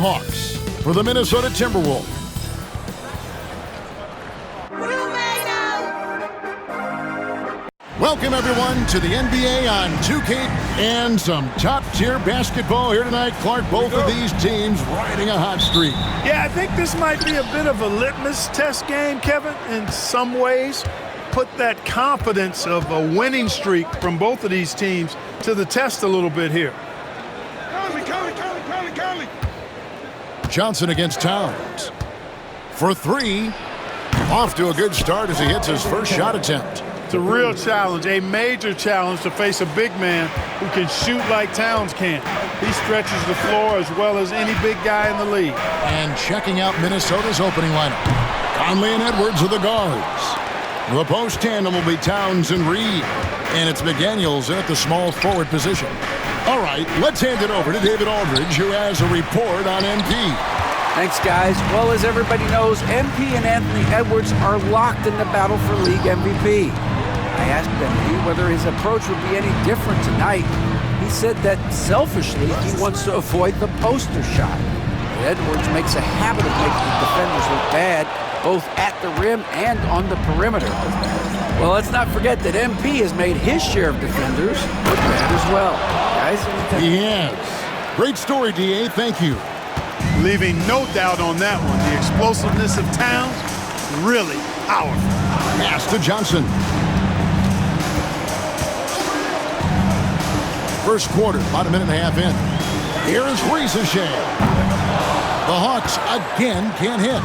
Hawks for the Minnesota Timberwolves. Welcome, everyone, to the NBA on 2K and some top-tier basketball here tonight. Clark, both of these teams riding a hot streak. Yeah, I think this might be a bit of a litmus test game, Kevin, in some ways. Put that confidence of a winning streak from both of these teams to the test a little bit here. Johnson against Towns. For three. Off to a good start as he hits his first shot attempt. It's a real challenge, a major challenge to face a big man who can shoot like Towns can. He stretches the floor as well as any big guy in the league. And checking out Minnesota's opening lineup. Conley and Edwards are the guards. The post tandem will be Towns and Reed. And it's McDaniels at the small forward position. All right, let's hand it over to David Aldridge, who has a report on MP. Thanks, guys. Well, as everybody knows, MP and Anthony Edwards are locked in the battle for league MVP. I asked MP whether his approach would be any different tonight. He said that selfishly, he wants to avoid the poster shot. Edwards makes a habit of making the defenders look bad, both at the rim and on the perimeter. Well, let's not forget that MP has made his share of defenders look bad as well. Guys, he has. Great story, DA. Thank you. Leaving no doubt on that one. The explosiveness of Towns, really powerful. Pass to Johnson. First quarter, about a minute and a half in. Here is Risacher. The Hawks again can't hit.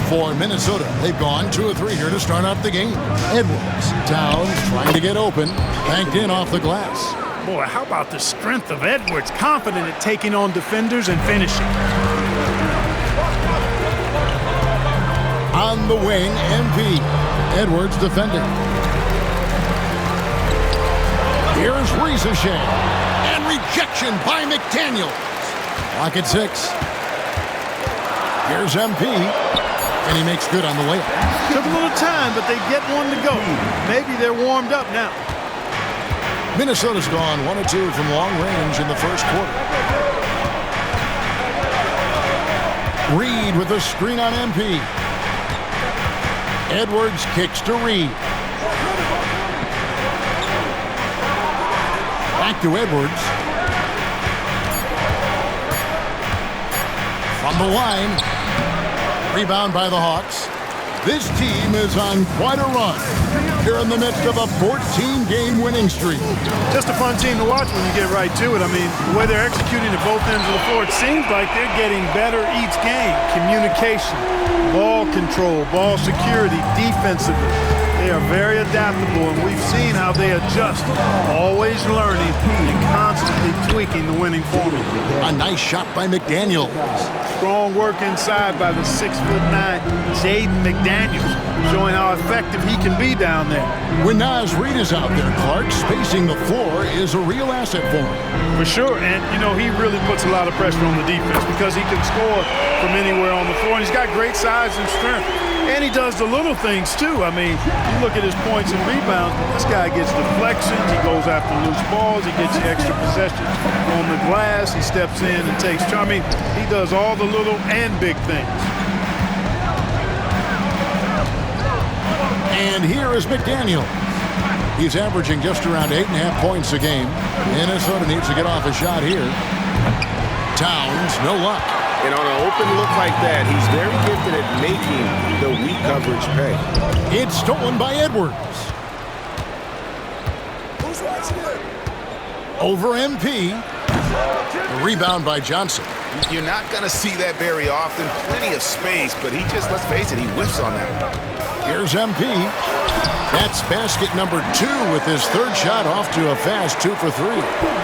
For Minnesota, they've gone 2 of 3 here to start off the game. Edwards, Towns trying to get open, banked in off the glass. Boy, how about the strength of Edwards, confident at taking on defenders and finishing. On the wing, MP. Edwards defending. Here's Risacher. And rejection by McDaniels. Lock at 6. Here's MP. And he makes good on the layup. Took a little time, but they get one to go. Maybe they're warmed up now. Minnesota's gone 1 of 2 from long range in the first quarter. Reed with a screen on MP. Edwards kicks to Reed. Back to Edwards. From the line. Rebound by the Hawks. This team is on quite a run. They're in the midst of a 14-game winning streak. Just a fun team to watch when you get right to it. I mean, the way they're executing at both ends of the floor, it seems like they're getting better each game. Communication, ball control, ball security, defensively. They are very adaptable, and we've seen how they adjust, always learning and constantly tweaking the winning formula. A nice shot by McDaniels. Strong work inside by the 6'9" Jaden McDaniels, showing how effective he can be down there. When Naz Reid is out there, Clark, spacing the floor is a real asset for him. For sure, and you know, he really puts a lot of pressure on the defense because he can score from anywhere on the floor, and he's got great size and strength. And he does the little things too. I mean, you look at his points and rebounds, this guy gets deflections, he goes after loose balls, he gets you extra possessions on the glass, he steps in and takes charge. I mean, he does all the little and big things. And here is McDaniel. He's averaging just around 8.5 points a game. Minnesota needs to get off a shot here. Towns, no luck. And on an open look like that, he's very gifted at making the weak coverage pay. It's stolen by Edwards. Over MP. The rebound by Johnson. You're not going to see that very often. Plenty of space, but he just, let's face it, he whiffs on that. Here's MP. That's basket number 2 with his third shot off to a fast 2 for 3.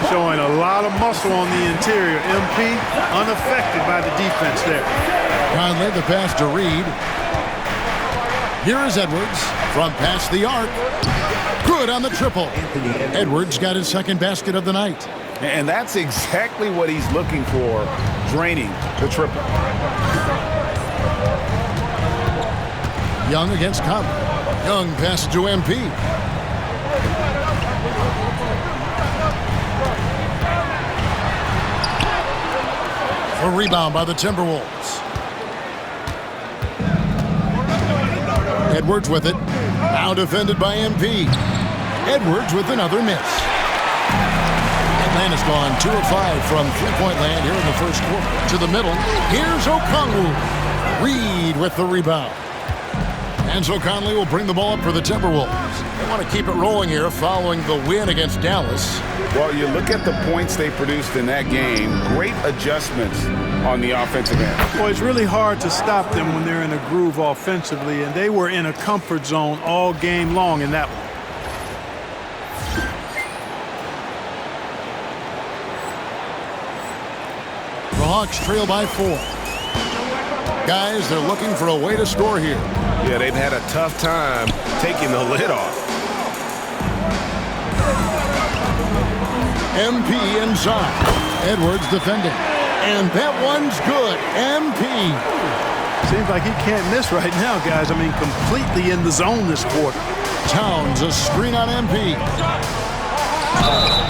Showing a lot of muscle on the interior. MP unaffected by the defense there. Conley the pass to Reed. Here is Edwards from past the arc. Good on the triple. Edwards got his second basket of the night. And that's exactly what he's looking for, draining the triple. Young against Conley. Young pass to MP. A rebound by the Timberwolves. Edwards with it. Now defended by MP. Edwards with another miss. Atlanta's gone 2 of 5 from three-point land here in the first quarter. To the middle. Here's Okongwu. Reed with the rebound. Enzo Conley will bring the ball up for the Timberwolves. They want to keep it rolling here following the win against Dallas. Well, you look at the points they produced in that game. Great adjustments on the offensive end. Well, it's really hard to stop them when they're in a groove offensively, and they were in a comfort zone all game long in that one. The Hawks trail by 4. Guys, they're looking for a way to score here. Yeah, they've had a tough time taking the lid off. MP inside. Edwards defending. And that one's good. MP. Seems like he can't miss right now, guys. I mean, completely in the zone this quarter. Towns, a screen on MP.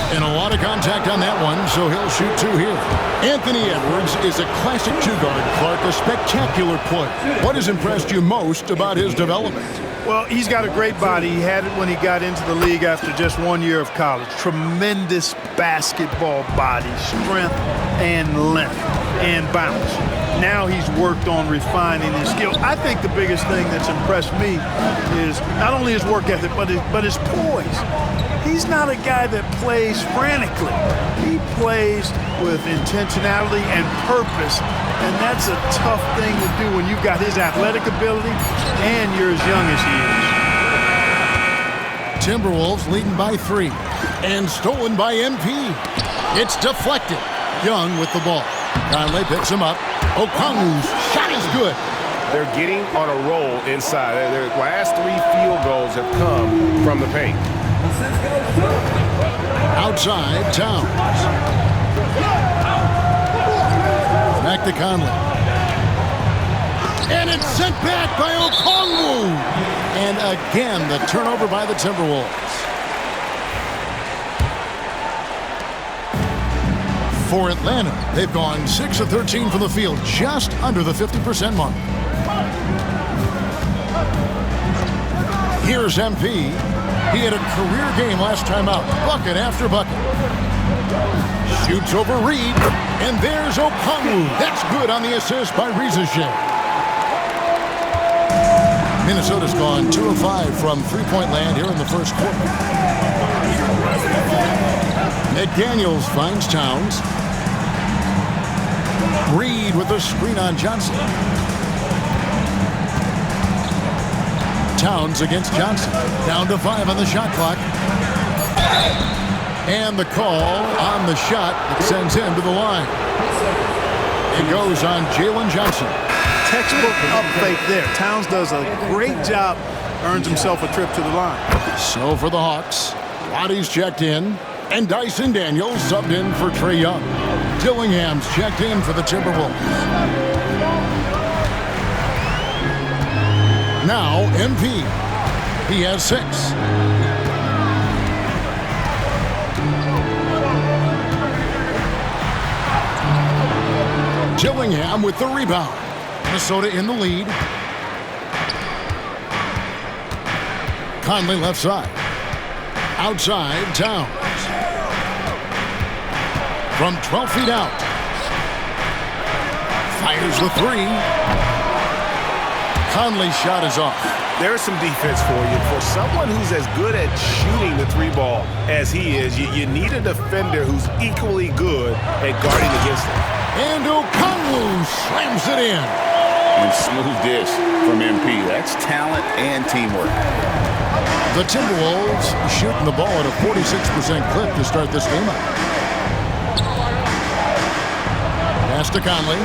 And a lot of contact on that one, so he'll shoot 2 here. Anthony Edwards is a classic two-guard, Clark, a spectacular player. What has impressed you most about his development? Well, he's got a great body. He had it when he got into the league after just 1 year of college. Tremendous basketball body, strength and length and bounce. Now he's worked on refining his skill. I think the biggest thing that's impressed me is not only his work ethic, but his poise. He's not a guy that plays frantically. He plays with intentionality and purpose, and that's a tough thing to do when you've got his athletic ability and you're as young as he is. Timberwolves leading by 3 and stolen by MP. It's deflected. Young with the ball. Conley picks him up. Okongwu's shot is good. They're getting on a roll inside. Their last 3 field goals have come from the paint. Outside, Towns. Back to Conley. And it's sent back by Okongwu. And again, the turnover by the Timberwolves. For Atlanta, they've gone 6 of 13 from the field, just under the 50% mark. Here's MP. He had a career game last time out, bucket after bucket. Shoots over Reed, and there's Okongwu. That's good on the assist by Riza-Shea. Minnesota's gone 2 of 5 from three-point land here in the first quarter. McDaniels finds Towns. Reed with a screen on Johnson. Towns against Johnson. Down to 5 on the shot clock. And the call on the shot that sends him to the line. It goes on Jalen Johnson. Textbook up fake there. Towns does a great job, earns himself a trip to the line. So for the Hawks, Lottie's checked in, and Dyson Daniels subbed in for Trae Young. Dillingham's checked in for the Timberwolves. Now MP. He has 6. Dillingham with the rebound. Minnesota in the lead. Conley left side. Outside, Towns. From 12 feet out. Fires the 3. Conley's shot is off. There's some defense for you. For someone who's as good at shooting the 3-ball as he is, you need a defender who's equally good at guarding against him. And Okongwu slams it in. And smooth dish from MP. That's talent and teamwork. The Timberwolves shooting the ball at a 46% clip to start this game out. Pass to Conley.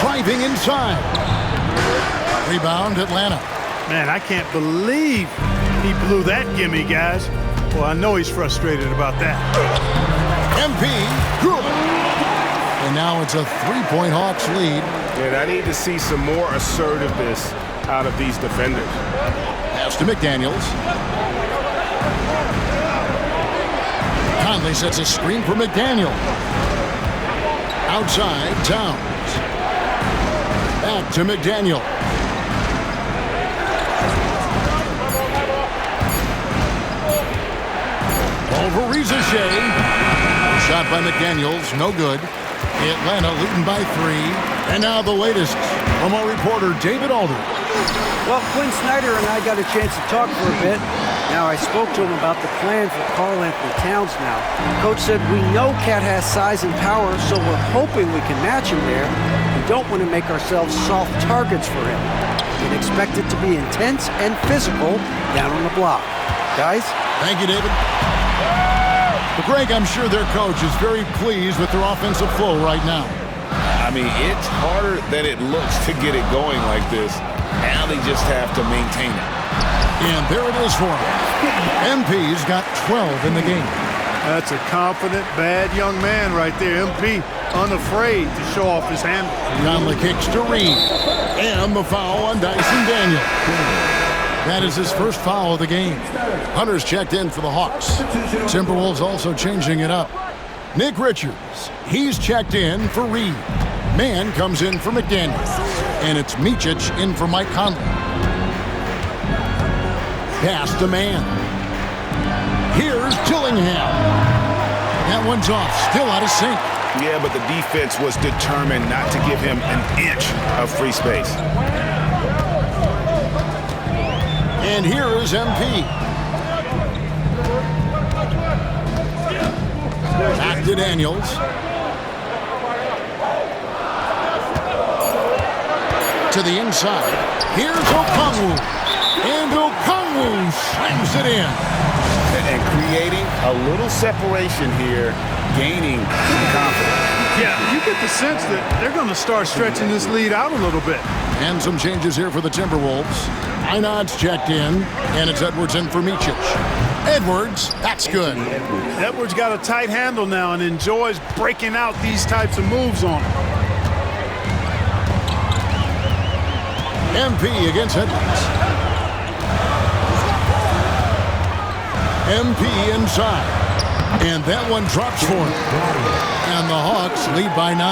Driving inside. Rebound, Atlanta. Man, I can't believe he blew that gimme, guys. Well, I know he's frustrated about that. MP, good. And now it's a 3-point Hawks lead. And I need to see some more assertiveness out of these defenders. Pass to McDaniels. He sets a screen for McDaniel. Outside, Towns. Back to McDaniel. Over Rizachet. Shot by McDaniels, no good. Atlanta leading by 3. And now the latest from our reporter, David Aldridge. Well, Quinn Snyder and I got a chance to talk for a bit. Now, I spoke to him about the plan for Karl-Anthony Towns now. Coach said, we know Cat has size and power, so we're hoping we can match him there. We don't want to make ourselves soft targets for him. We can expect it to be intense and physical down on the block. Guys? Thank you, David. But Greg, I'm sure their coach is very pleased with their offensive flow right now. I mean, it's harder than it looks to get it going like this. Now they just have to maintain it. And there it is for him. MP's got 12 in the game. That's a confident, bad young man right there. MP unafraid to show off his handle. Conley kicks to Reed. And the foul on Dyson Daniel. That is his first foul of the game. Hunter's checked in for the Hawks. Timberwolves also changing it up. Nick Richards, he's checked in for Reed. Mann comes in for McDaniel. And it's Micic in for Mike Conley. Pass to Mann. Here's Dillingham. That one's off, still out of sync. Yeah, but the defense was determined not to give him an inch of free space. And here is MP. Back to Daniels. To the inside. Here's Okongwu. And Okongwu slams it in. And creating a little separation here, gaining confidence. Yeah, you get the sense that they're going to start stretching this lead out a little bit. And some changes here for the Timberwolves. Einad's checked in, and it's Edwards in for Micic. Edwards, that's good. Edwards got a tight handle now and enjoys breaking out these types of moves on him. MP against Edwards. MP inside. And that one drops for him. And the Hawks lead by 9.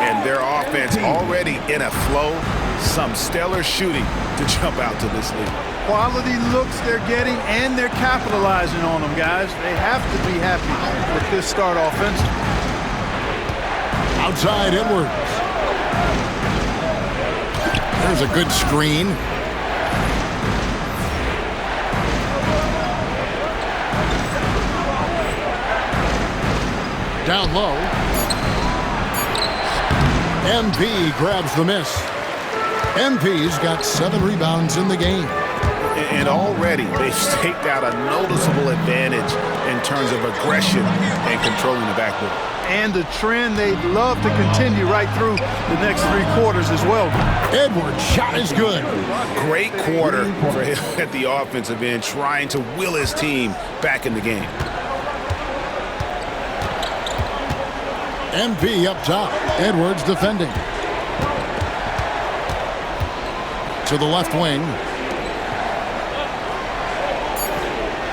And their offense already in a flow. Some stellar shooting to jump out to this lead. Quality looks they're getting, and they're capitalizing on them, guys. They have to be happy with this start offensively. Outside Edwards. There's a good screen. Down low. MP grabs the miss. MP's got 7 rebounds in the game. And already they've staked out a noticeable advantage in terms of aggression and controlling the backboard. And a trend they'd love to continue right through the next 3 quarters as well. Edwards' shot is good. Great quarter for him at the offensive end, trying to will his team back in the game. MP up top. Edwards defending. To the left wing.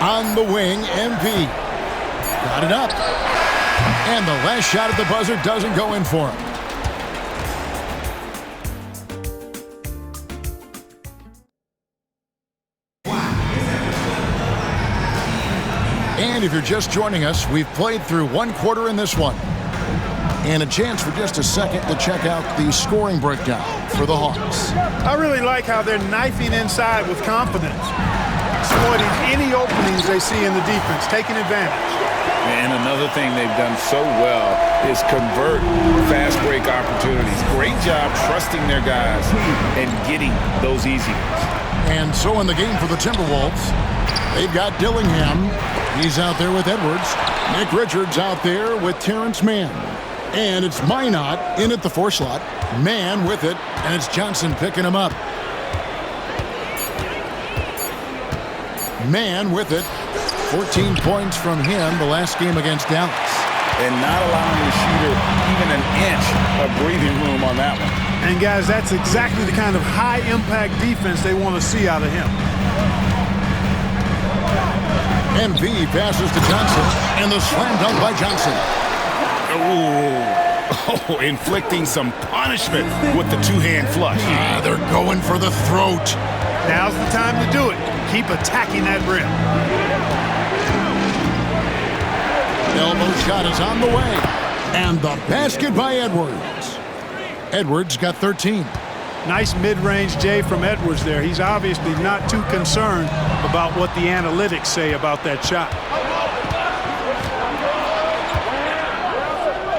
On the wing, MP. Got it up. And the last shot at the buzzer doesn't go in for him. And if you're just joining us, we've played through 1 quarter in this one. And a chance for just a second to check out the scoring breakdown for the Hawks. I really like how they're knifing inside with confidence, exploiting any openings they see in the defense, taking advantage. And another thing they've done so well is convert fast break opportunities. Great job trusting their guys and getting those easy ones. And so in the game for the Timberwolves, they've got Dillingham. He's out there with Edwards. Nick Richards out there with Terrence Mann. And it's Minot in at the 4 slot. Mann with it, and it's Johnson picking him up. Mann with it. 14 points from him the last game against Dallas. And not allowing the shooter even an inch of breathing room on that one. And, guys, that's exactly the kind of high-impact defense they want to see out of him. MP passes to Johnson, and the slam dunk by Johnson. Oh, inflicting some punishment with the two-hand flush. They're going for the throat. Now's the time to do it. Keep attacking that rim. Elbow shot is on the way. And the basket by Edwards. Edwards got 13. Nice mid-range J from Edwards there. He's obviously not too concerned about what the analytics say about that shot.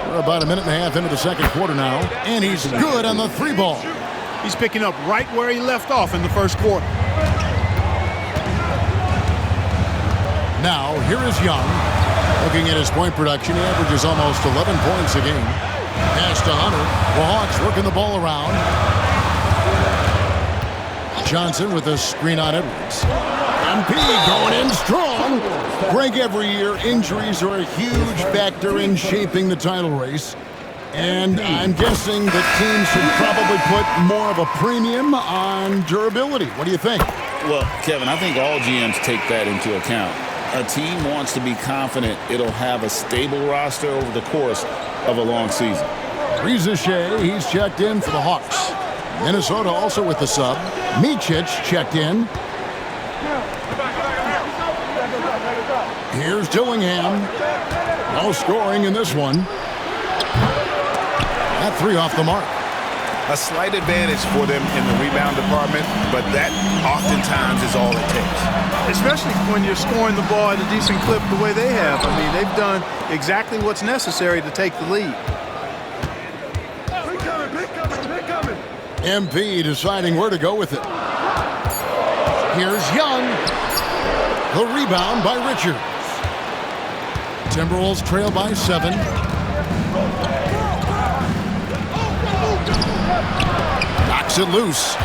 We're about a minute and a half into the second quarter now. And he's good on the three ball. He's picking up right where he left off in the first quarter. Now, here is Young. Looking at his point production, he averages almost 11 points a game. Pass to Hunter. The Hawks working the ball around. Johnson with a screen on Edwards. MP going in strong. Greg, every year, injuries are a huge factor in shaping the title race. And I'm guessing that teams should probably put more of a premium on durability. What do you think? Well, Kevin, I think all GMs take that into account. A team wants to be confident it'll have a stable roster over the course of a long season. Reza Shea, he's checked in for the Hawks. Minnesota also with the sub. Micic checked in. Here's Dillingham. No scoring in this one. That three off the mark. A slight advantage for them in the rebound department, but that oftentimes is all it takes. Especially when you're scoring the ball at a decent clip the way they have. I mean, they've done exactly what's necessary to take the lead. MP deciding where to go with it. Here's Young. The rebound by Richards. Timberwolves trail by 7. Knocks it loose.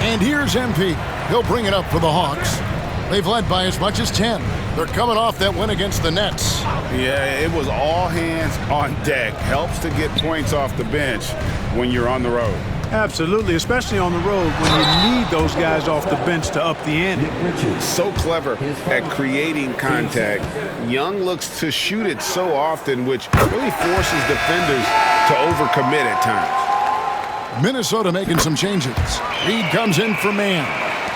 And here's MP. He'll bring it up for the Hawks. They've led by as much as 10. They're coming off that win against the Nets. Yeah, it was all hands on deck. Helps to get points off the bench when you're on the road. Absolutely, especially on the road when you need those guys off the bench to up the ante. So clever at creating contact. Young looks to shoot it so often, which really forces defenders to overcommit at times. Minnesota making some changes. Reed comes in for man.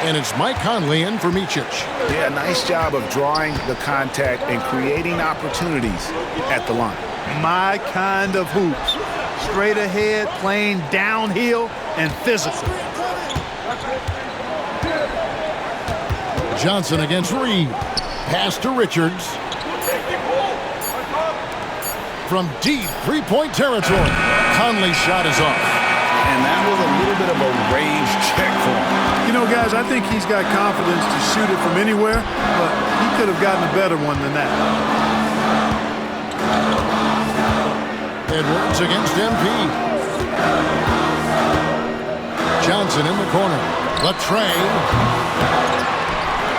And it's Mike Conley in for Micic. Yeah, nice job of drawing the contact and creating opportunities at the line. My kind of hoops. Straight ahead, playing downhill, and physical. Johnson against Reed. Pass to Richards. From deep three-point territory. Conley's shot is off. And that was a little bit of a range check for him. You know, guys, I think he's got confidence to shoot it from anywhere, but he could have gotten a better one than that. Edwards against MP. Johnson in the corner. Latrey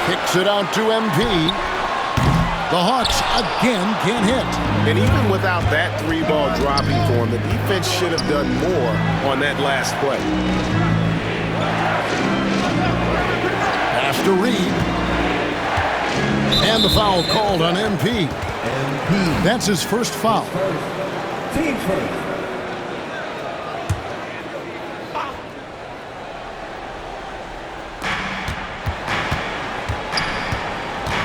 kicks it out to MP. The Hawks again can't hit. And even without that three ball dropping for him, the defense should have done more on that last play. Pass to Reed. And the foul called on MP. That's his first foul.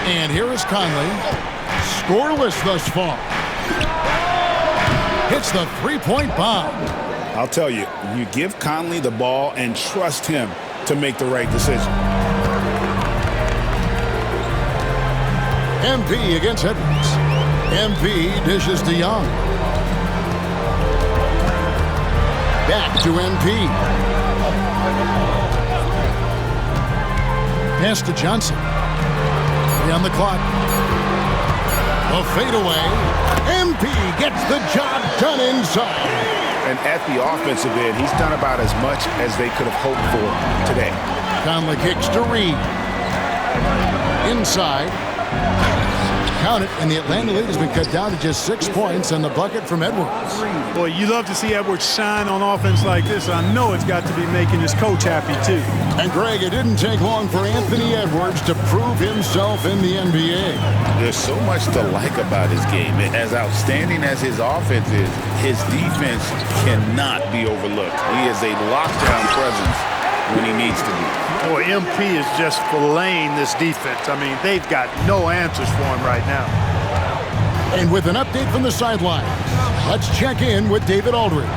And here is Conley. Scoreless thus far. Hits the three-point bomb. I'll tell you, you give Conley the ball and trust him to make the right decision. MP against Edwards. MP dishes to Young. Back to MP. Pass to Johnson. 3 on the clock. A fadeaway. MP gets the job done inside. And at the offensive end, he's done about as much as they could have hoped for today. Conley kicks to Reed. Inside. count it, and the Atlanta lead has been cut down to just 6 points and the bucket from Edwards. Boy, you love to see Edwards shine on offense like this. I know it's got to be making his coach happy, too. And, Greg, it didn't take long for Anthony Edwards to prove himself in the NBA. There's so much to like about his game. As outstanding as his offense is, his defense cannot be overlooked. He is a lockdown presence when he needs to be. Boy, MP is just filleting this defense. I mean, they've got no answers for him right now. And with an update from the sidelines, let's check in with David Aldridge.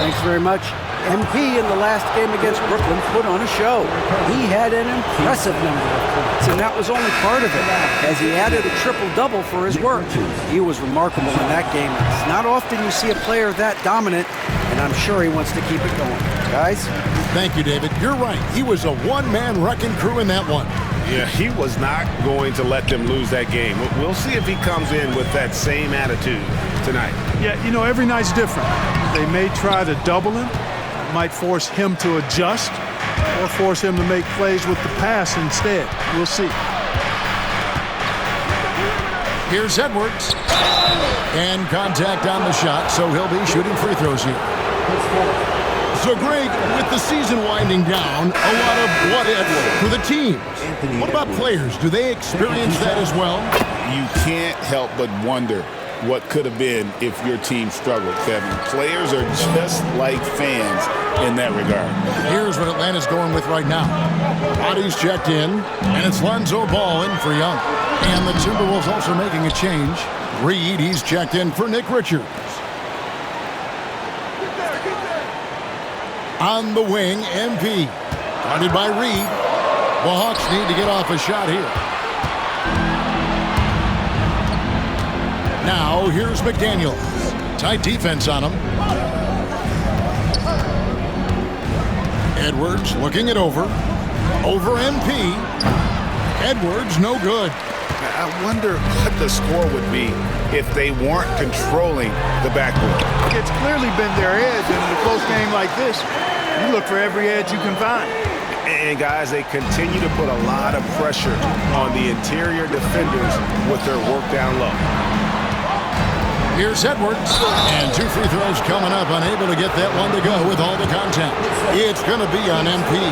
Thanks very much. MP in the last game against Brooklyn put on a show. He had an impressive number of points, and that was only part of it, as he added a triple-double for his work. He was remarkable in that game. It's not often you see a player that dominant, and I'm sure he wants to keep it going. Guys? Thank you, David. You're right. He was a one-man wrecking crew in that one. Yeah, he was not going to let them lose that game. We'll see if he comes in with that same attitude tonight. Yeah, you know, every night's different. They may try to double him, might force him to adjust, or force him to make plays with the pass instead. We'll see. Here's Edwards. And contact on the shot, so he'll be shooting free throws here. So, Greg, with the season winding down, a lot of what-if for the teams. What about players? Do they experience that as well? You can't help but wonder what could have been if your team struggled, Kevin. Players are just like fans in that regard. Here's what Atlanta's going with right now. Bodies checked in, and it's Lonzo Ball in for Young. And the Timberwolves also making a change. Reed, he's checked in for Nick Richards. On the wing, MP. Guarded by Reed. The Hawks need to get off a shot here. Now, here's McDaniels. Tight defense on him. Edwards looking it over. Over MP. Edwards, no good. I wonder what the score would be if they weren't controlling the backboard. It's clearly been their edge in a close game like this. You look for every edge you can find. And, guys, they continue to put a lot of pressure on the interior defenders with their work down low. Here's Edwards. And 2 free throws coming up. Unable to get that one to go with all the contact. It's going to be on MP.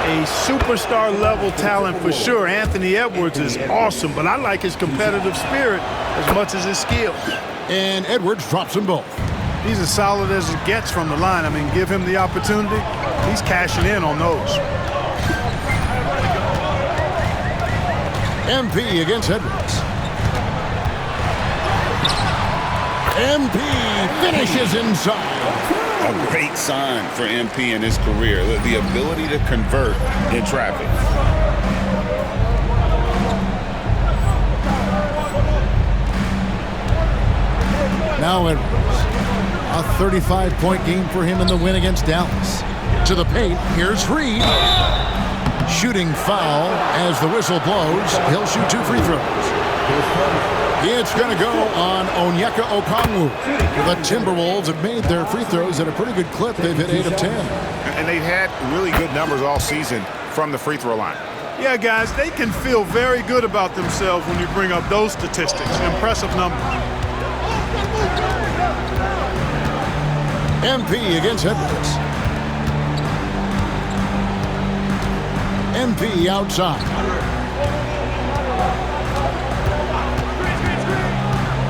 A superstar-level talent for sure. Anthony Edwards is awesome, but I like his competitive spirit as much as his skill. And Edwards drops them both. He's as solid as it gets from the line. I mean, give him the opportunity, he's cashing in on those. MP against Edwards. MP finishes inside. A great sign for MP in his career, the ability to convert in traffic. Now Edwards. A 35-point game for him in the win against Dallas. To the paint, here's Reed. Shooting foul as the whistle blows. He'll shoot 2 free throws. It's going to go on Onyeka Okongwu. The Timberwolves have made their free throws at a pretty good clip. They've hit 8 of 10. And they've had really good numbers all season from the free throw line. Yeah, guys, they can feel very good about themselves when you bring up those statistics. Impressive numbers. MP against Edwards. MP outside.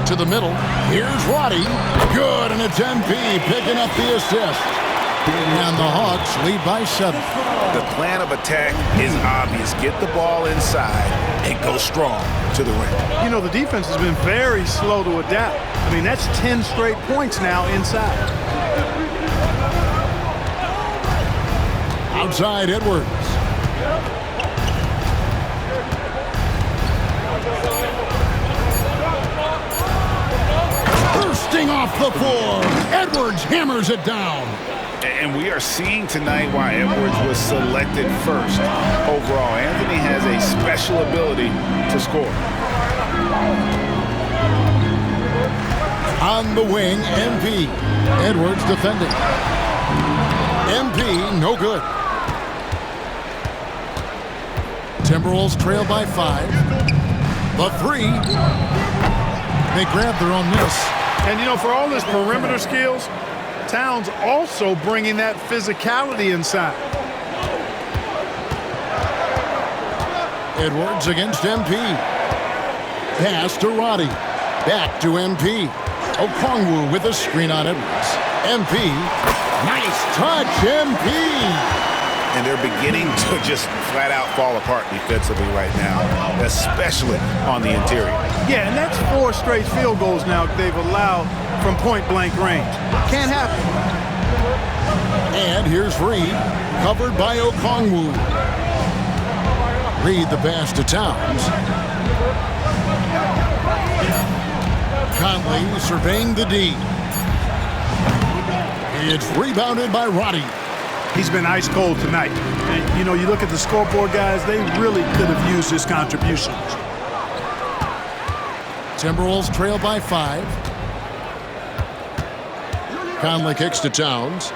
To the middle. Here's Roddy. Good, and it's MP picking up the assist. And the Hawks lead by 7. The plan of attack is obvious. Get the ball inside and go strong to the rim. You know, the defense has been very slow to adapt. I mean, that's 10 straight points now inside. Outside Edwards. Bursting off the floor. Edwards hammers it down. And we are seeing tonight why Edwards was selected first. Overall, Anthony has a special ability to score. On the wing, MP. Edwards defending. MP, no good. Timberwolves trail by 5. The three. They grab their own miss. And, for all his perimeter skills, Towns also bringing that physicality inside. Edwards against MP. Pass to Roddy. Back to MP. Okongwu with a screen on Edwards. MP. Nice touch, MP. And they're beginning to just flat out fall apart defensively right now, especially on the interior. Yeah, and that's 4 straight field goals now they've allowed from point-blank range. Can't happen. And here's Reed, covered by Okongwu. Reed the pass to Towns. Conley surveying the D. It's rebounded by Roddy. He's been ice cold tonight. And, you look at the scoreboard, guys, they really could have used his contributions. Timberwolves trail by 5. Conley kicks to Towns.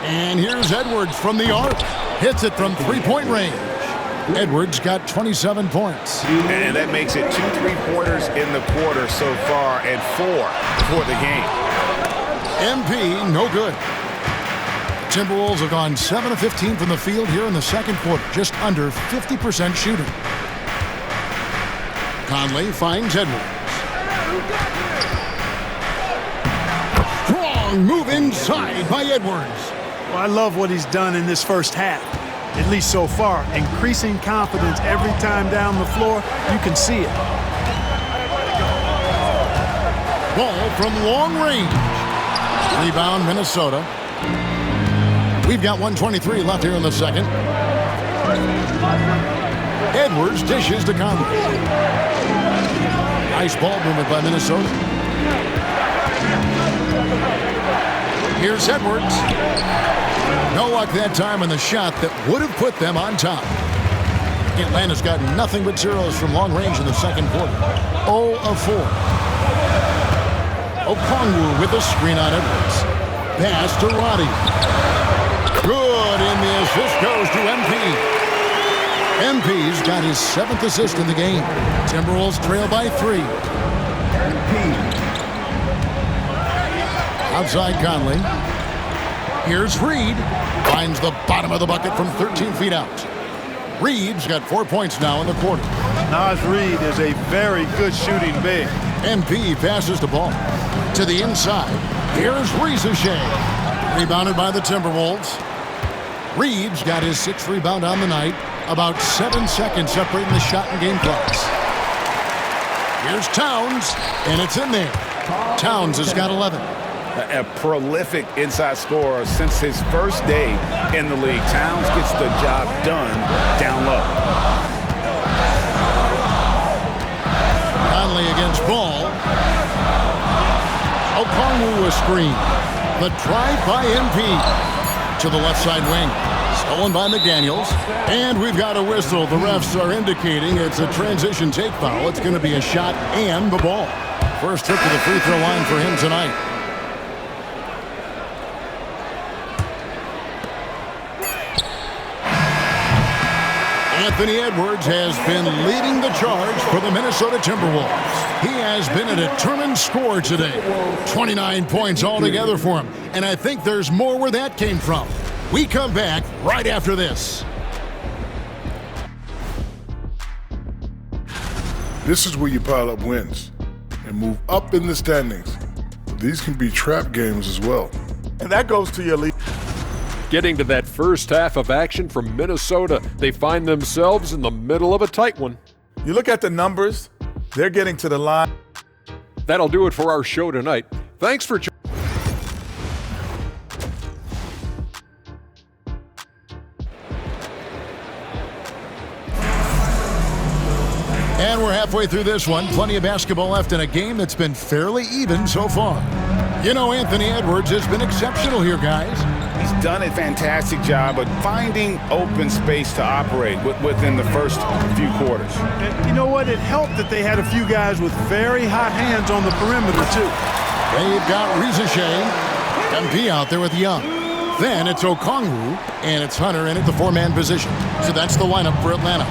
And here's Edwards from the arc. Hits it from three-point range. Edwards got 27 points. And that makes it 2 3-pointers in the quarter so far and 4 for the game. MP, no good. Timberwolves have gone 7 of 15 from the field here in the second quarter, just under 50% shooting. Conley finds Edwards. Strong move inside by Edwards. Well, I love what he's done in this first half, at least so far. Increasing confidence every time down the floor. You can see it. Ball from long range. Rebound, Minnesota. We've got 1:23 left here in the second. Edwards dishes to Conley. Nice ball movement by Minnesota. Here's Edwards. No luck that time on the shot that would have put them on top. Atlanta's got nothing but zeros from long range in the second quarter. 0 of 4. Okongwu with a screen on Edwards. Pass to Roddy. Good, and the assist goes to MP. MP's got his 7th assist in the game. Timberwolves trail by 3. Outside Conley. Here's Reed. Finds the bottom of the bucket from 13 feet out. Reed's got 4 points now in the quarter. Naz Reid is a very good shooting big. MP passes the ball to the inside. Here's Rizachet. Rebounded by the Timberwolves. Reed's got his 6th rebound on the night. About 7 seconds separating the shot and game clocks. Here's Towns, and it's in there. Towns has got 11. A prolific inside scorer since his first day in the league. Towns gets the job done down low. Conley against Ball. Okongwu a screen. The drive by MP to the left side wing. Stolen by McDaniels. And we've got a whistle. The refs are indicating it's a transition take foul. It's going to be a shot and the ball. First trip to the free throw line for him tonight. Anthony Edwards has been leading the charge for the Minnesota Timberwolves. He has been a determined scorer today. 29 points altogether for him. And I think there's more where that came from. We come back right after this. This is where you pile up wins and move up in the standings. But these can be trap games as well. And that goes to your lead. Getting to that first half of action from Minnesota, they find themselves in the middle of a tight one. You look at the numbers, they're getting to the line. That'll do it for our show tonight. Thanks for joining. And we're halfway through this one. Plenty of basketball left in a game that's been fairly even so far. You know, Anthony Edwards has been exceptional here, guys. He's done a fantastic job of finding open space to operate within the first few quarters. And you know what? It helped that they had a few guys with very hot hands on the perimeter, too. They've got Rizachet, MP out there with Young. Then it's Okongwu, and it's Hunter in at the 4-man position. So that's the lineup for Atlanta.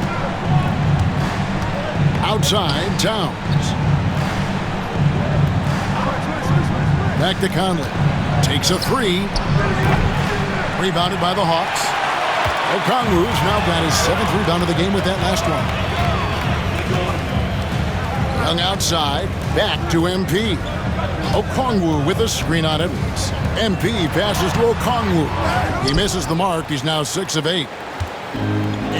Outside, Towns. Back to Conley. Takes a three. Rebounded by the Hawks. Okongwu's now got his 7th rebound of the game with that last one. Young outside. Back to MP. Okongwu with a screen on Edwards. MP passes to Okongwu. He misses the mark. He's now 6 of 8.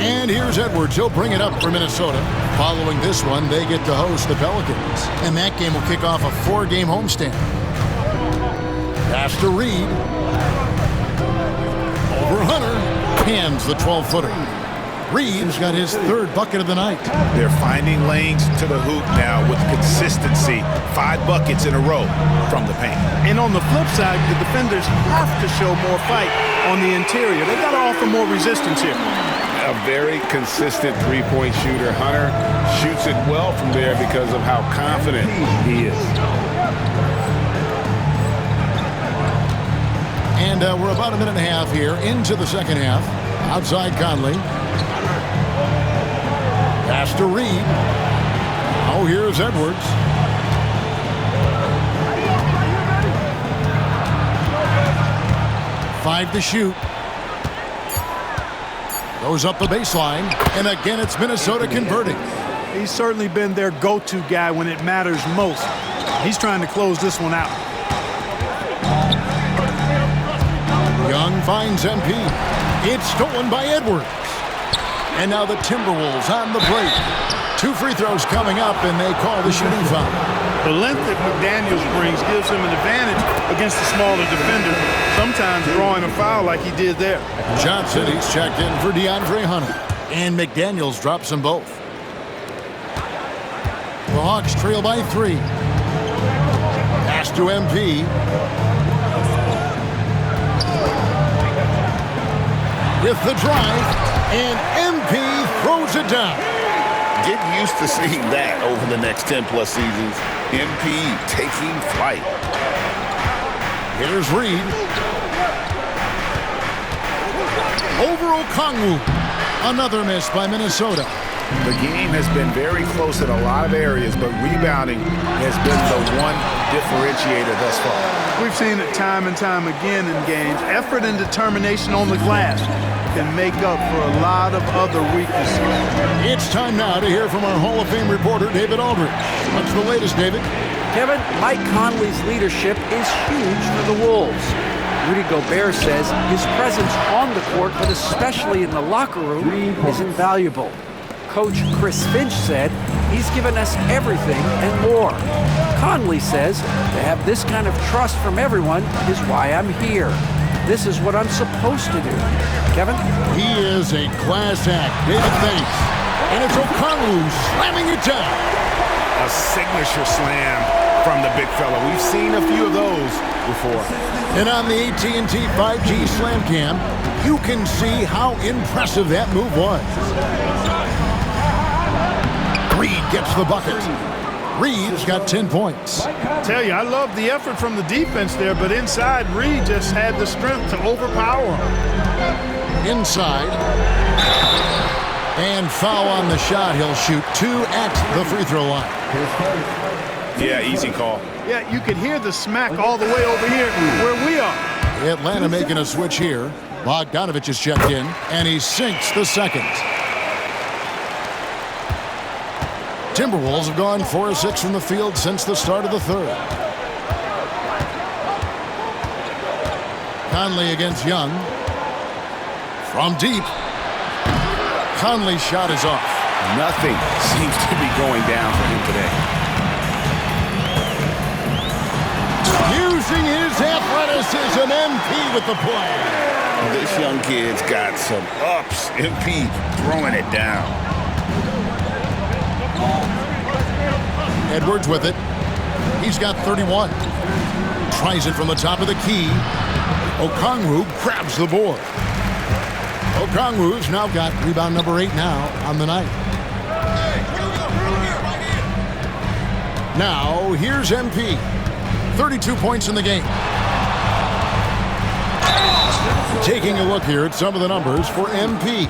And here's Edwards. He'll bring it up for Minnesota. Following this one, they get to host the Pelicans. And that game will kick off a 4-game homestand. Pass to Reed. Over Hunter. Hands the 12-footer. Reed's got his 3rd bucket of the night. They're finding lanes to the hoop now with consistency. 5 buckets in a row from the paint. And on the flip side, the defenders have to show more fight on the interior. They've got to offer more resistance here. A very consistent three-point shooter. Hunter shoots it well from there because of how confident he is. And we're about a minute and a half here into the second half. Outside Conley. Pass to Reed. Oh, here's Edwards. Five to shoot. Goes up the baseline. And again, it's Minnesota converting. He's certainly been their go-to guy when it matters most. He's trying to close this one out. Young finds MP. It's stolen by Edwards. And now the Timberwolves on the break. 2 free throws coming up, and they call the shooting foul. The length that McDaniels brings gives him an advantage against the smaller defender, sometimes drawing a foul like he did there. Johnson, he's checked in for DeAndre Hunter. And McDaniels drops them both. The Hawks trail by 3. Pass to MP. With the drive, and MP throws it down. Get used to seeing that over the next 10-plus seasons. MP taking flight. Here's Reed. Over Okongwu. Another miss by Minnesota. The game has been very close in a lot of areas, but rebounding has been the one differentiator thus far. We've seen it time and time again in games. Effort and determination on the glass can make up for a lot of other weaknesses. It's time now to hear from our Hall of Fame reporter, David Aldridge. What's the latest, David? Kevin, Mike Conley's leadership is huge for the Wolves. Rudy Gobert says his presence on the court, but especially in the locker room, is invaluable. Coach Chris Finch said he's given us everything and more. Conley says to have this kind of trust from everyone is why I'm here. This is what I'm supposed to do. Kevin? He is a class act. David thinks. And it's Okongwu slamming it down. A signature slam from the big fella. We've seen a few of those before. And on the AT&T 5G Slam Cam, you can see how impressive that move was. Reed gets the bucket. Reed's got 10 points. Tell you, I love the effort from the defense there, but inside, Reed just had the strength to overpower him. Inside. And foul on the shot. He'll shoot 2 at the free throw line. Yeah, easy call. Yeah, you could hear the smack all the way over here where we are. Atlanta making a switch here. Bogdanovich is checked in, and he sinks the second. Timberwolves have gone 4 of 6 from the field since the start of the third. Conley against Young. From deep. Conley's shot is off. Nothing seems to be going down for him today. Using his athleticism, MP with the play. This young kid's got some ups. MP throwing it down. Edwards with it. He's got 31. Tries it from the top of the key. Okongwu grabs the board. Okongwu's now got rebound number 8 now on the night. Now, here's MP. 32 points in the game. Taking a look here at some of the numbers for MP.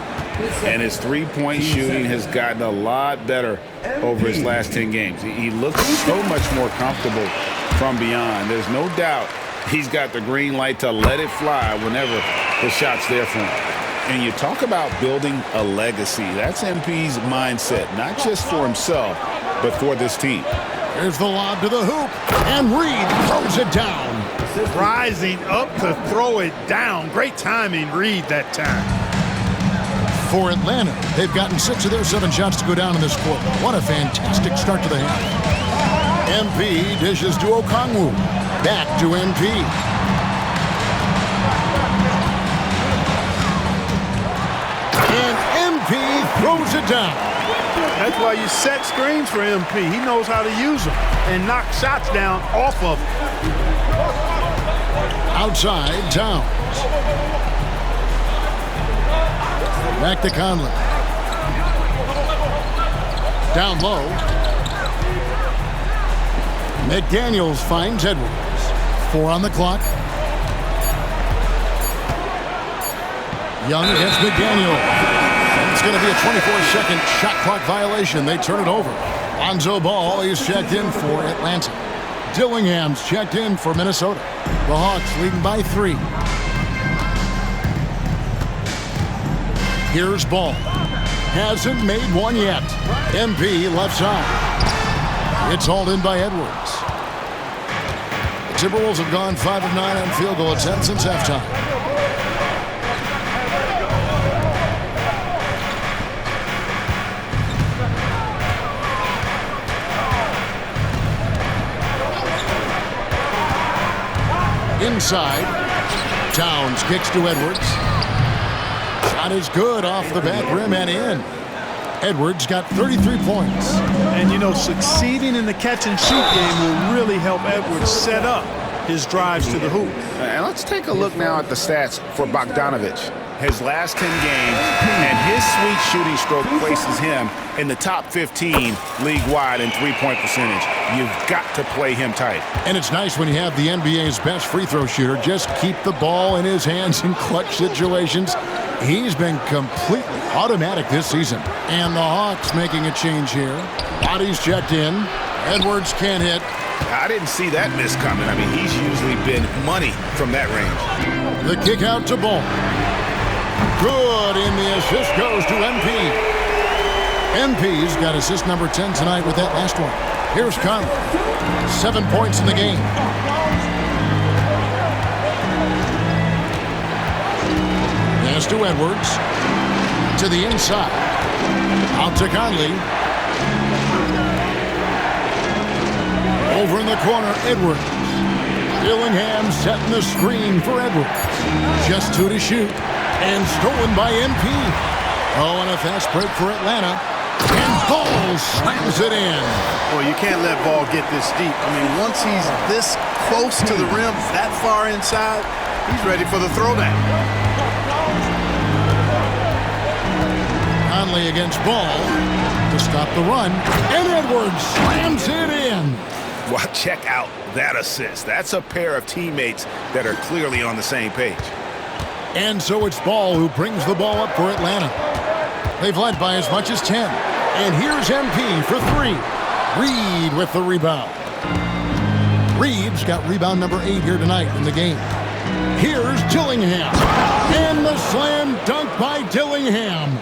And his three-point shooting has gotten a lot better over his last 10 games. He looks so much more comfortable from beyond. There's no doubt he's got the green light to let it fly whenever the shot's there for him. And you talk about building a legacy. That's MP's mindset, not just for himself, but for this team. Here's the lob to the hoop, and Reed throws it down. Rising up to throw it down. Great timing, Reed, that time. For Atlanta, they've gotten 6 of their 7 shots to go down in this quarter. What a fantastic start to the half. MP dishes to Okongwu. Back to MP. And MP throws it down. That's why you set screens for MP. He knows how to use them and knock shots down off of them. Outside, Towns. Back to Conley. Down low. McDaniels finds Edwards. 4 on the clock. Young against McDaniels. It's going to be a 24-second shot clock violation. They turn it over. Lonzo Ball is checked in for Atlanta. Dillingham's checked in for Minnesota. The Hawks leading by 3. Here's Ball. Hasn't made one yet. MP left side. It's hauled in by Edwards. The Timberwolves have gone 5 of 9 on field goal attempts since halftime. Inside, Towns kicks to Edwards. Shot is good off the back rim and in. Edwards got 33 points. And, you know, succeeding in the catch-and-shoot game will really help Edwards set up his drives to the hoop. And let's take a look now at the stats for Bogdanovich. His last 10 games, and his sweet shooting stroke places him in the top 15 league-wide in three-point percentage. You've got to play him tight. And it's nice when you have the NBA's best free throw shooter just keep the ball in his hands in clutch situations. He's been completely automatic this season. And the Hawks making a change here. Bodies checked in. Edwards can't hit. I didn't see that miss coming. I mean, he's usually been money from that range. The kick out to Ball. Good, and the assist goes to MP. MP's got assist number 10 tonight with that last one. Here's Conley. 7 points in the game. Pass to Edwards. To the inside. Out to Conley. Over in the corner, Edwards. Dillingham setting the screen for Edwards. Just 2 to shoot. And stolen by MP. Oh, and a fast break for Atlanta. And Ball slams it in. Well, you can't let Ball get this deep. I mean, once he's this close to the rim, that far inside, he's ready for the throwback. Conley against Ball to stop the run. And Edwards slams it in. Well, check out that assist. That's a pair of teammates that are clearly on the same page. And so it's Ball who brings the ball up for Atlanta. They've led by as much as 10. And here's MP for 3. Reed with the rebound. Reed's got rebound number 8 here tonight in the game. Here's Dillingham. And the slam dunk by Dillingham.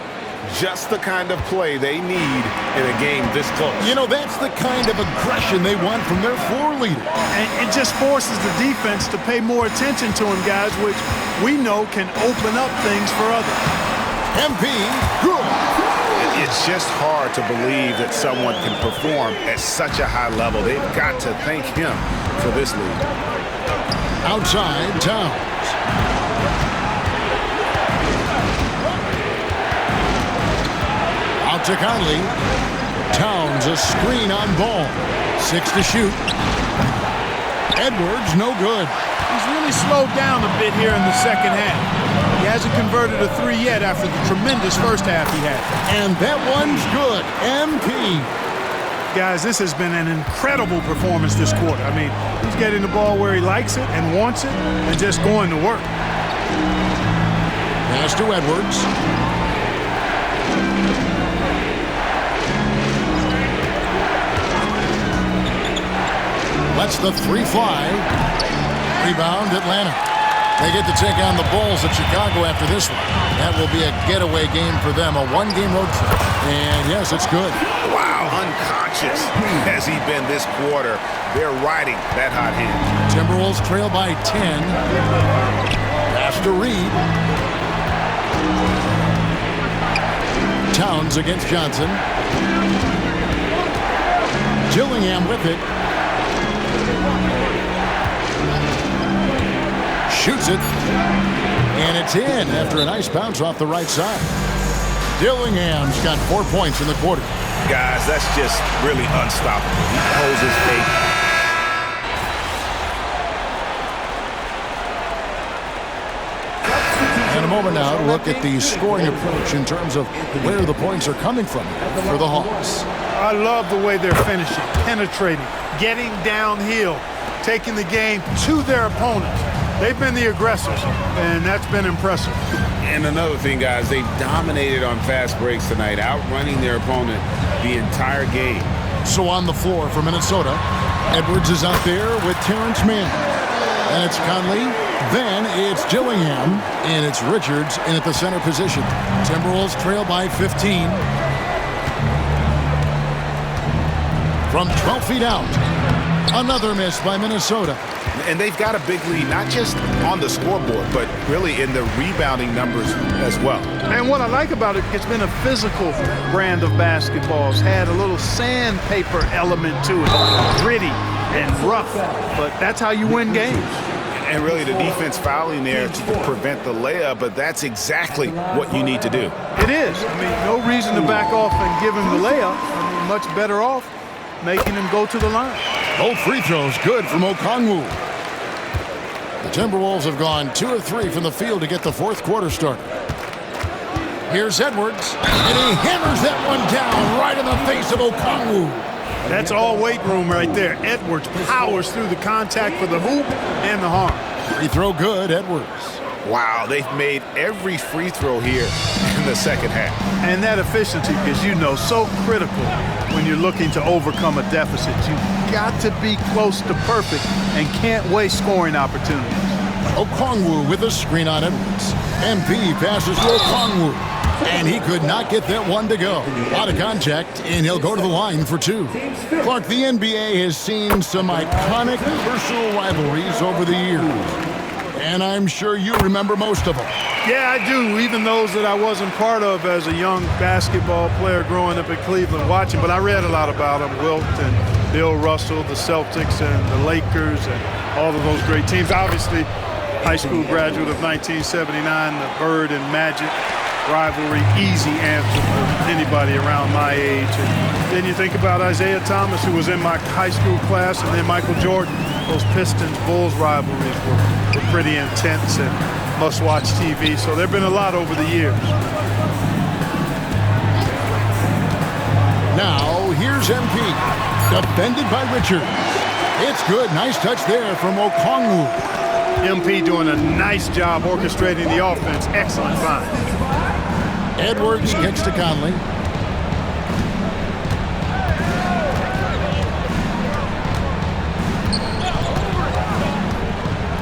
Just the kind of play they need in a game this close. You know, that's the kind of aggression they want from their floor leader. And it just forces the defense to pay more attention to him, guys, which we know can open up things for others. MP, good. It's just hard to believe that someone can perform at such a high level. They've got to thank him for this lead. Outside, Towns. Out to Conley. Towns, a screen on Ball. 6 to shoot. Edwards, no good. He's really slowed down a bit here in the second half. He hasn't converted a 3 yet after the tremendous first half he had. And that one's good. MP. Guys, this has been an incredible performance this quarter. I mean, he's getting the ball where he likes it and wants it and just going to work. Pass to Edwards. Lets the three fly. Rebound, Atlanta. They get to take on the Bulls at Chicago after this one. That will be a getaway game for them, a one-game road trip. And yes, it's good. Wow, unconscious has he been this quarter. They're riding that hot hand. Timberwolves trail by 10. Pass to Reed. Towns against Johnson. Gillingham with it. Shoots it. And it's in after a nice bounce off the right side. Gillingham's got 4 points in the quarter. Guys, that's just really unstoppable. He holds his bait. In a moment now, look at the scoring approach in terms of where the points are coming from for the Hawks. I love the way they're finishing, penetrating, getting downhill, taking the game to their opponents. They've been the aggressors, and that's been impressive. And another thing, guys, they've dominated on fast breaks tonight, outrunning their opponent the entire game. So on the floor for Minnesota, Edwards is out there with Terrence Mann. And it's Conley, then it's Gillingham, and it's Richards in at the center position. Timberwolves trail by 15. From 12 feet out, another miss by Minnesota. And they've got a big lead, not just on the scoreboard, but really in the rebounding numbers as well. And what I like about it, it's been a physical brand of basketball. It's had a little sandpaper element to it, gritty and rough, but that's how you win games. And really the defense fouling there to prevent the layup, but that's exactly what you need to do. It is. I mean, no reason to back off and give him the layup. I mean, much better off making him go to the line. Both free throws good from Okongwu. The Timberwolves have gone 2 of 3 from the field to get the fourth quarter started. Here's Edwards, and he hammers that one down right in the face of Okongwu. That's all weight room right there. Edwards powers through the contact for the hoop and the harm. Free throw good, Edwards. Wow, they've made every free throw here in the second half. And that efficiency is, so critical when you're looking to overcome a deficit. You've got to be close to perfect and can't waste scoring opportunities. Okongwu with a screen on Edwards. MP passes to Okongwu, and he could not get that one to go. Out of contact, and he'll go to the line for 2. Clark, the NBA has seen some iconic personal rivalries over the years. And I'm sure you remember most of them. Yeah, I do, even those that I wasn't part of as a young basketball player growing up in Cleveland watching. But I read a lot about them, Wilt and Bill Russell, the Celtics and the Lakers and all of those great teams. Obviously, high school graduate of 1979, the Bird and Magic rivalry, easy answer for anybody around my age. And then you think about Isaiah Thomas, who was in my high school class, and then Michael Jordan. Those Pistons-Bulls rivalries were pretty intense and must-watch TV. So there have been a lot over the years. Now, here's MP. Defended by Richards. It's good. Nice touch there from Okongwu. MP doing a nice job orchestrating the offense. Excellent find. Edwards kicks to Conley.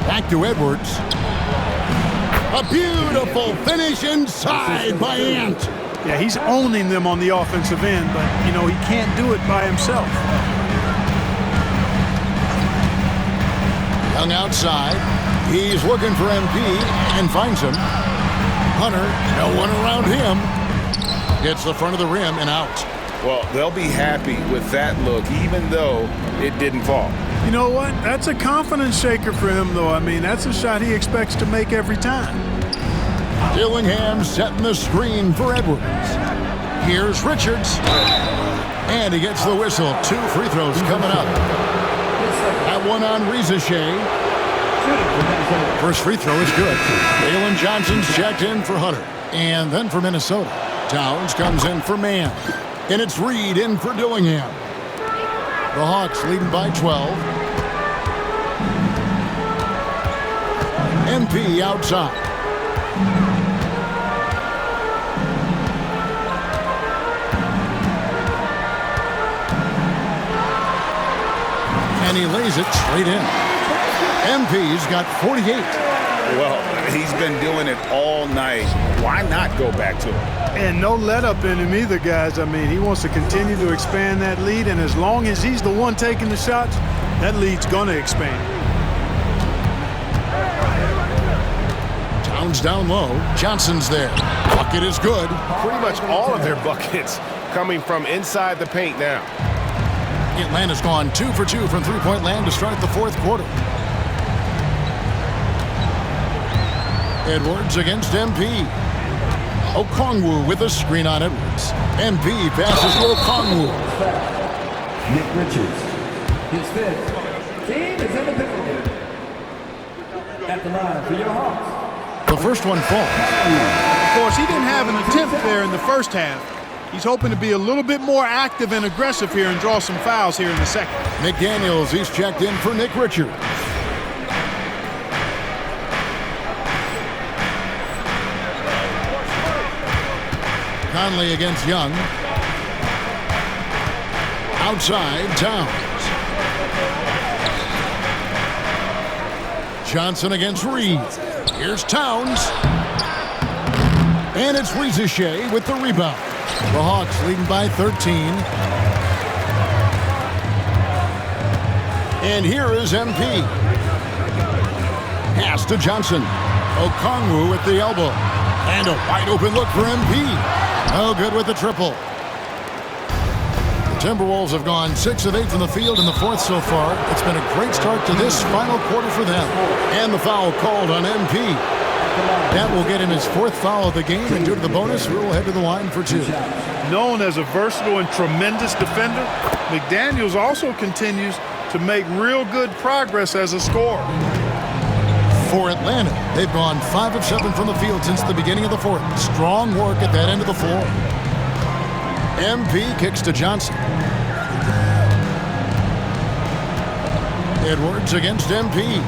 Back to Edwards. A beautiful finish inside by Ant. Yeah, he's owning them on the offensive end, but, he can't do it by himself. Young outside. He's looking for MP and finds him. Hunter, no one around him. Gets the front of the rim and out. Well, they'll be happy with that look, even though it didn't fall. You know what? That's a confidence shaker for him, though. I mean, that's a shot he expects to make every time. Gillingham setting the screen for Edwards. Here's Richards. And he gets the whistle. 2 free throws coming up. That one on Rizashea. First free throw is good. Jalen Johnson's checked in for Hunter. And then for Minnesota, Towns comes in for Mann. And it's Reed in for Dillingham. The Hawks leading by 12. MP outside. And he lays it straight in. MP's got 48. Well, he's been doing it all night. Why not go back to it? And no let up in him either, guys. I mean, he wants to continue to expand that lead, and as long as he's the one taking the shots, that lead's going to expand. Towns down low. Johnson's there. Bucket is good. Pretty much all of their buckets coming from inside the paint now. Atlanta's gone 2 for 2 from three-point land to start the fourth quarter. Edwards against MP. Okongwu with a screen on Edwards. MP passes to Okongwu. Nick Richards, his fifth. Team is in the penalty. At the line for your Hawks. The first one falls. Of course, he didn't have an attempt there in the first half. He's hoping to be a little bit more active and aggressive here and draw some fouls here in the second. McDaniels, he's checked in for Nick Richards. Conley against Young. Outside, Towns. Johnson against Reed. Here's Towns. And it's Rizachet with the rebound. The Hawks leading by 13. And here is MP. Pass to Johnson. Okongwu with the elbow. And a wide open look for MP. Oh, good with the triple. The Timberwolves have gone 6 of 8 from the field in the fourth so far. It's been a great start to this final quarter for them. And the foul called on MP. That will get him his fourth foul of the game, and due to the bonus, we'll head to the line for 2. Known as a versatile and tremendous defender, McDaniels also continues to make real good progress as a scorer. For Atlanta, they've gone 5 of 7 from the field since the beginning of the fourth. Strong work at that end of the floor. MP kicks to Johnson. Edwards against MP.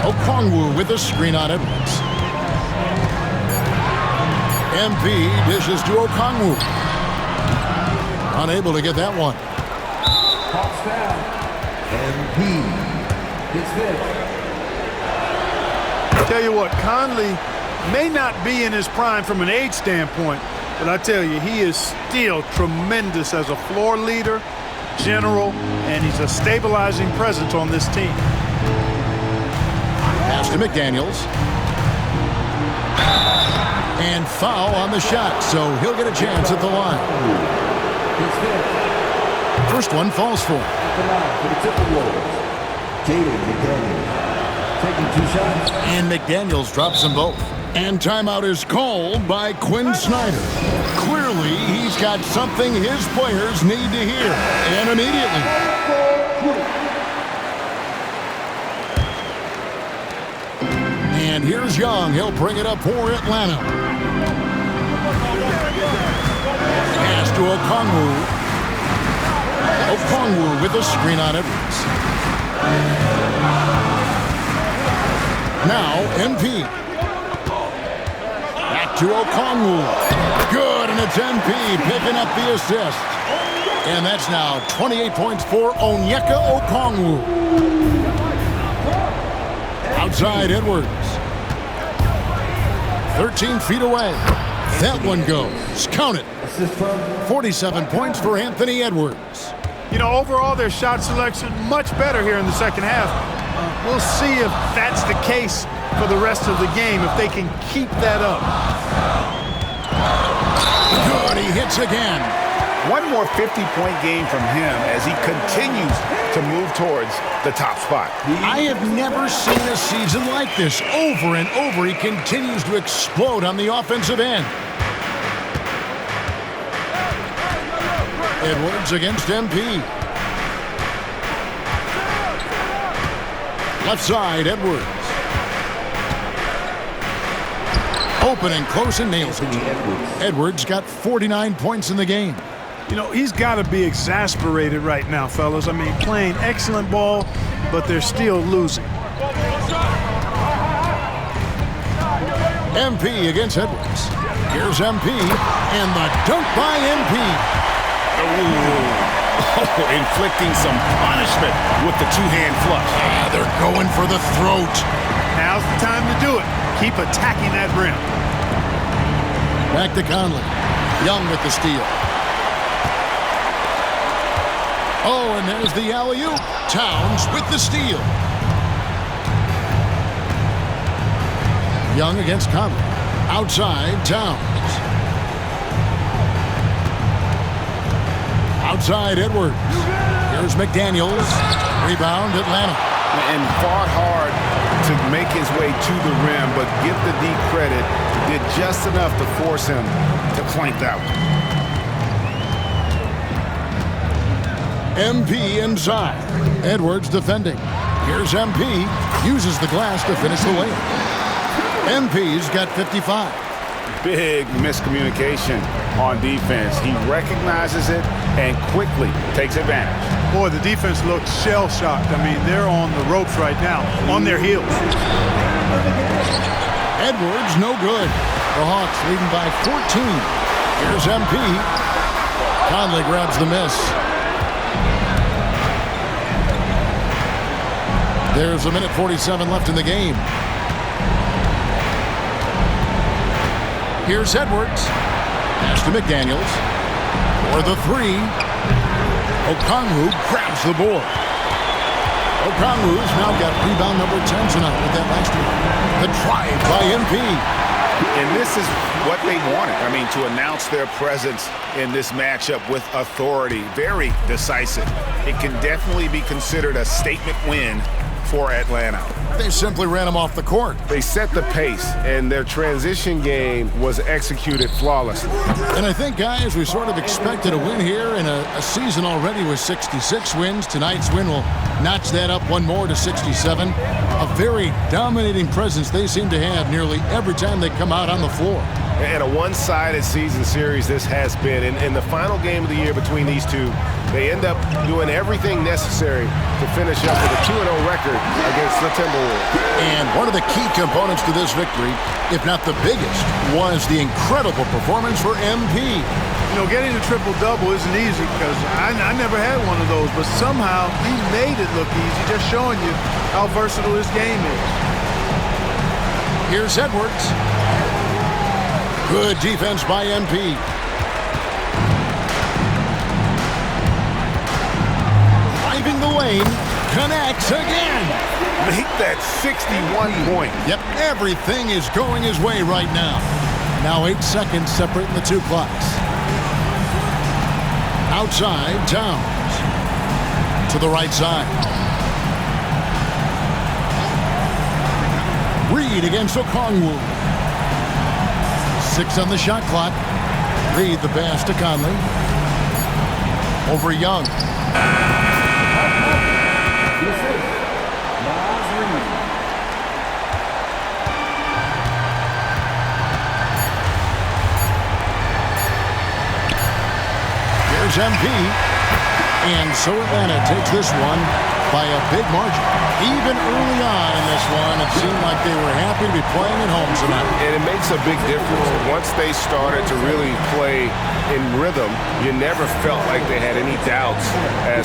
Okongwu with a screen on Edwards. MP dishes to Okongwu. Unable to get that one. Hawks foul. MP. His fifth. Tell you what, Conley may not be in his prime from an age standpoint, but I tell you, he is still tremendous as a floor leader, general, and he's a stabilizing presence on this team. Pass to McDaniels. And foul on the shot, so he'll get a chance at the line. First one falls for him. At the line for the Timberwolves. Jaden McDaniels taking 2 shots. And McDaniels drops them both. And timeout is called by Quinn Snyder. Clearly, he's got something his players need to hear, and immediately. And here's Young. He'll bring it up for Atlanta. Pass to Okongwu. Okongwu with a screen on Edwards. Now, MP. Back to Okongwu. Good, and it's MP picking up the assist. And that's now 28 points for Onyeka Okongwu. Outside Edwards. 13 feet away. That one goes. Count it. 47 points for Anthony Edwards. You know, overall, their shot selection much better here in the second half. We'll see if that's the case for the rest of the game, if they can keep that up. Good, he hits again. One more 50-point game from him as he continues to move towards the top spot. I have never seen a season like this. Over and over, he continues to explode on the offensive end. Edwards against MP. Left side, Edwards. Open and close and nails it. Edwards got 49 points in the game. You know, he's got to be exasperated right now, fellas. I mean, playing excellent ball, but they're still losing. MP against Edwards. Here's MP, and the dunk by MP. Ooh. Oh, inflicting some punishment with the two-hand flush. They're going for the throat. Now's the time to do it. Keep attacking that rim. Back to Conley. Young with the steal. Oh, and there's the alley-oop. Towns with the steal. Young against Conley. Outside, Towns. Outside, Edwards. Here's McDaniels. Rebound, Atlanta. And fought hard to make his way to the rim, but give the D credit. Did just enough to force him to clank out. MP inside. Edwards defending. Here's MP. Uses the glass to finish the layup. MP's got 55. Big miscommunication on defense. He recognizes it and quickly takes advantage. Boy, the defense looks shell-shocked. I mean, they're on the ropes right now, on their heels. Edwards, no good. The Hawks leading by 14. Here's MP. Conley grabs the miss. There's a minute 47 left in the game. Here's Edwards. Pass to McDaniels. For the three. Okongwu grabs the board. Okongwu's now got rebound number 10 tonight with that last one. The drive by MP. And this is what they wanted. I mean, to announce their presence in this matchup with authority. Very decisive. It can definitely be considered a statement win for Atlanta. They simply ran him off the court. They set the pace, and their transition game was executed flawlessly. And I think, guys, we sort of expected a win here in a season already with 66 wins. Tonight's win will notch that up one more to 67. A very dominating presence they seem to have nearly every time they come out on the floor. And a one-sided season series this has been. In the final game of the year between these two, they end up doing everything necessary to finish up with a 2-0 record against the Timberwolves. And one of the key components to this victory, if not the biggest, was the incredible performance for MP. You know, getting a triple-double isn't easy because I never had one of those, but somehow he made it look easy, just showing you how versatile this game is. Here's Edwards. Good defense by MP. Driving the lane, connects again. Make that 61 point. Yep, everything is going his way right now. Now 8 seconds separating the two clocks. Outside, Towns. To the right side. Reed against Okongwu. 6 on the shot clock. Reed the pass to Conley. Over Young. Here's MP. And so Atlanta takes this one by a big margin. Even early on in this one, it seemed like they were happy to be playing at home tonight. And it makes a big difference. Once they started to really play in rhythm, you never felt like they had any doubts as